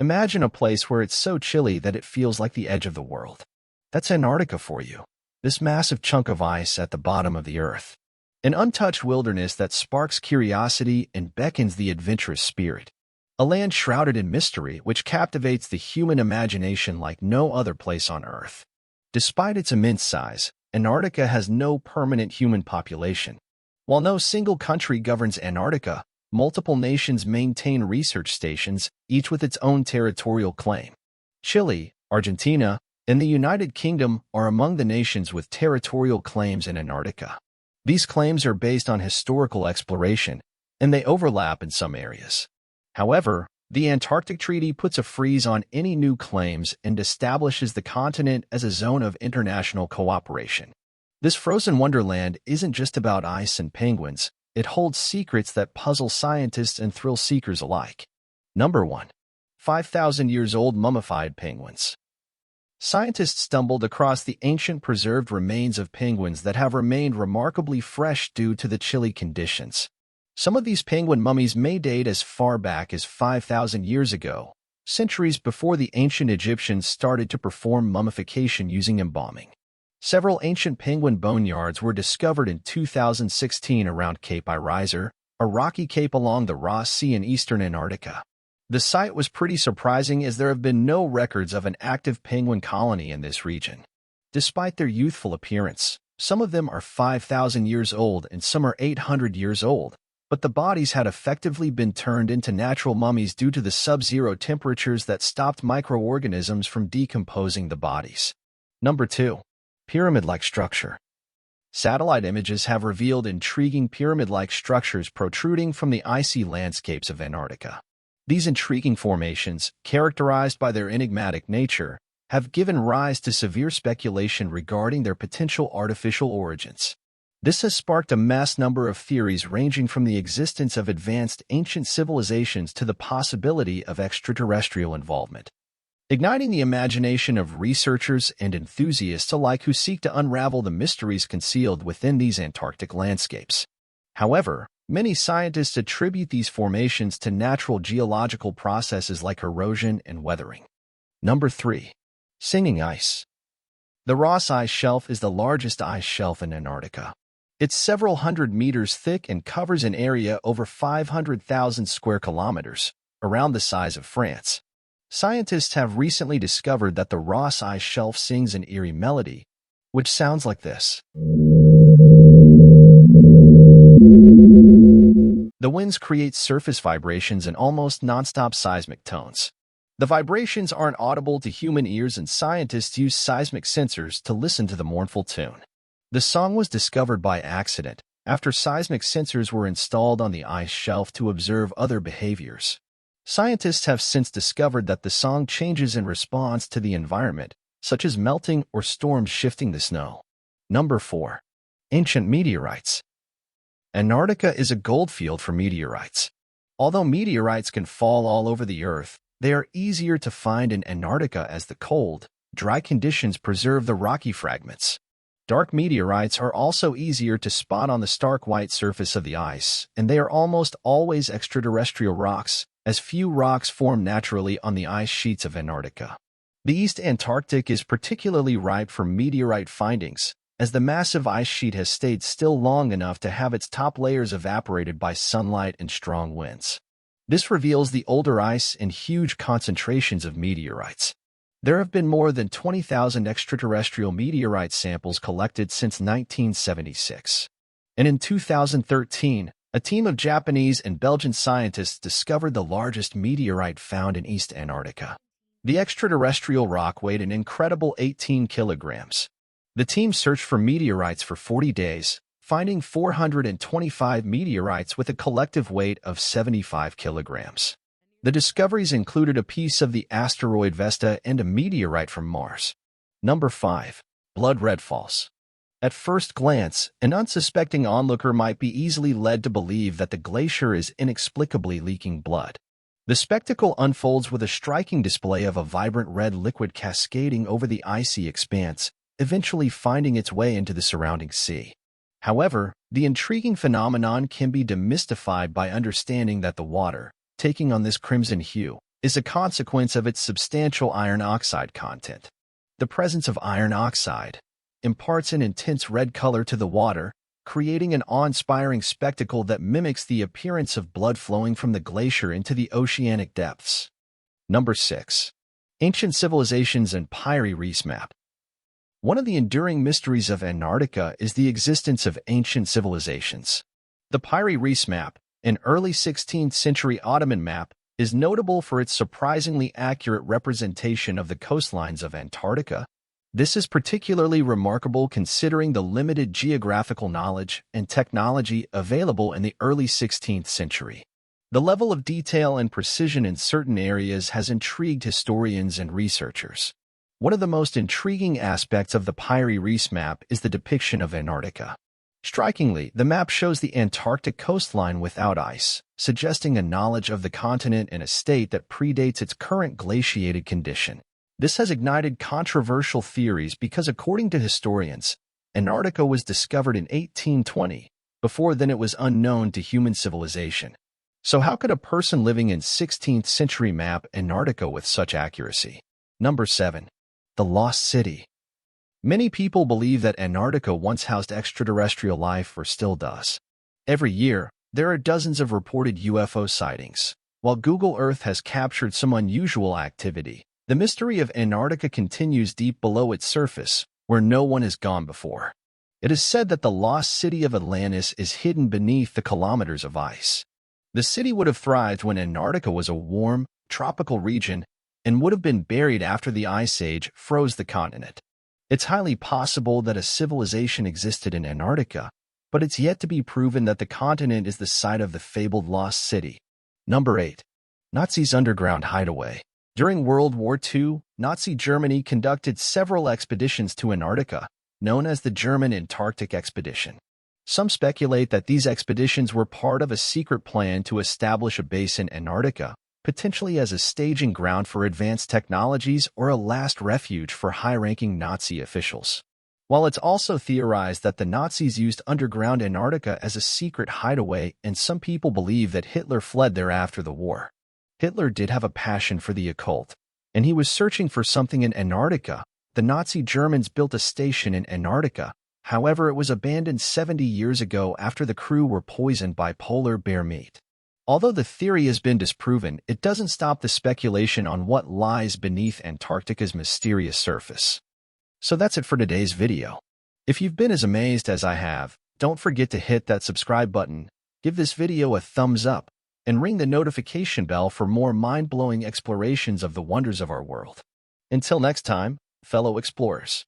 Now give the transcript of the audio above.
Imagine a place where it's so chilly that it feels like the edge of the world. That's Antarctica for you. This massive chunk of ice at the bottom of the Earth. An untouched wilderness that sparks curiosity and beckons the adventurous spirit. A land shrouded in mystery which captivates the human imagination like no other place on Earth. Despite its immense size, Antarctica has no permanent human population. While no single country governs Antarctica, multiple nations maintain research stations, each with its own territorial claim. Chile, Argentina, and the United Kingdom are among the nations with territorial claims in Antarctica. These claims are based on historical exploration, and they overlap in some areas. However, the Antarctic Treaty puts a freeze on any new claims and establishes the continent as a zone of international cooperation. This frozen wonderland isn't just about ice and penguins. It holds secrets that puzzle scientists and thrill seekers alike. Number 1. 5,000 years old mummified penguins. Scientists stumbled across the ancient preserved remains of penguins that have remained remarkably fresh due to the chilly conditions. Some of these penguin mummies may date as far back as 5,000 years ago, centuries before the ancient Egyptians started to perform mummification using embalming. Several ancient penguin boneyards were discovered in 2016 around Cape Irizer, a rocky cape along the Ross Sea in eastern Antarctica. The site was pretty surprising as there have been no records of an active penguin colony in this region. Despite their youthful appearance, some of them are 5,000 years old and some are 800 years old, but the bodies had effectively been turned into natural mummies due to the sub-zero temperatures that stopped microorganisms from decomposing the bodies. Number 2. Pyramid-like structure. Satellite images have revealed intriguing pyramid-like structures protruding from the icy landscapes of Antarctica. These intriguing formations, characterized by their enigmatic nature, have given rise to severe speculation regarding their potential artificial origins. This has sparked a mass number of theories ranging from the existence of advanced ancient civilizations to the possibility of extraterrestrial involvement, igniting the imagination of researchers and enthusiasts alike who seek to unravel the mysteries concealed within these Antarctic landscapes. However, many scientists attribute these formations to natural geological processes like erosion and weathering. Number 3. Singing ice. The Ross Ice Shelf is the largest ice shelf in Antarctica. It's several hundred meters thick and covers an area over 500,000 square kilometers, around the size of France. Scientists have recently discovered that the Ross Ice Shelf sings an eerie melody, which sounds like this. The winds create surface vibrations and almost non-stop seismic tones. The vibrations aren't audible to human ears, and scientists use seismic sensors to listen to the mournful tune. The song was discovered by accident, after seismic sensors were installed on the ice shelf to observe other behaviors. Scientists have since discovered that the song changes in response to the environment, such as melting or storms shifting the snow. Number 4. Ancient meteorites. Antarctica is a goldfield for meteorites. Although meteorites can fall all over the Earth, they are easier to find in Antarctica as the cold, dry conditions preserve the rocky fragments. Dark meteorites are also easier to spot on the stark white surface of the ice, and they are almost always extraterrestrial rocks, as few rocks form naturally on the ice sheets of Antarctica. The East Antarctic is particularly ripe for meteorite findings, as the massive ice sheet has stayed still long enough to have its top layers evaporated by sunlight and strong winds. This reveals the older ice and huge concentrations of meteorites. There have been more than 20,000 extraterrestrial meteorite samples collected since 1976. And in 2013, a team of Japanese and Belgian scientists discovered the largest meteorite found in East Antarctica. The extraterrestrial rock weighed an incredible 18 kilograms. The team searched for meteorites for 40 days, finding 425 meteorites with a collective weight of 75 kilograms. The discoveries included a piece of the asteroid Vesta and a meteorite from Mars. Number 5. Blood red falls. At first glance, an unsuspecting onlooker might be easily led to believe that the glacier is inexplicably leaking blood. The spectacle unfolds with a striking display of a vibrant red liquid cascading over the icy expanse, eventually finding its way into the surrounding sea. However, the intriguing phenomenon can be demystified by understanding that the water, taking on this crimson hue, is a consequence of its substantial iron oxide content. The presence of iron oxide imparts an intense red color to the water, creating an awe-inspiring spectacle that mimics the appearance of blood flowing from the glacier into the oceanic depths. Number 6. Ancient Civilizations and Pyre Reefs Map. One of the enduring mysteries of Antarctica is the existence of ancient civilizations. The Pyre Reefs Map, an early 16th century Ottoman map, is notable for its surprisingly accurate representation of the coastlines of Antarctica. This is particularly remarkable considering the limited geographical knowledge and technology available in the early 16th century. The level of detail and precision in certain areas has intrigued historians and researchers. One of the most intriguing aspects of the Pyre Reefs map is the depiction of Antarctica. Strikingly, the map shows the Antarctic coastline without ice, suggesting a knowledge of the continent in a state that predates its current glaciated condition. This has ignited controversial theories because, according to historians, Antarctica was discovered in 1820. Before then, it was unknown to human civilization. So how could a person living in 16th century map Antarctica with such accuracy? Number 7. The Lost City. Many people believe that Antarctica once housed extraterrestrial life or still does. Every year, there are dozens of reported UFO sightings. While Google Earth has captured some unusual activity, the mystery of Antarctica continues deep below its surface, where no one has gone before. It is said that the lost city of Atlantis is hidden beneath the kilometers of ice. The city would have thrived when Antarctica was a warm, tropical region and would have been buried after the Ice Age froze the continent. It's highly possible that a civilization existed in Antarctica, but it's yet to be proven that the continent is the site of the fabled lost city. Number 8. Nazis' underground hideaway. During World War II, Nazi Germany conducted several expeditions to Antarctica, known as the German Antarctic Expedition. Some speculate that these expeditions were part of a secret plan to establish a base in Antarctica, potentially as a staging ground for advanced technologies or a last refuge for high-ranking Nazi officials. While it's also theorized that the Nazis used underground Antarctica as a secret hideaway, and some people believe that Hitler fled there after the war. Hitler did have a passion for the occult, and he was searching for something in Antarctica. The Nazi Germans built a station in Antarctica. However, it was abandoned 70 years ago after the crew were poisoned by polar bear meat. Although the theory has been disproven, it doesn't stop the speculation on what lies beneath Antarctica's mysterious surface. So that's it for today's video. If you've been as amazed as I have, don't forget to hit that subscribe button, give this video a thumbs up, and ring the notification bell for more mind-blowing explorations of the wonders of our world. Until next time, fellow explorers.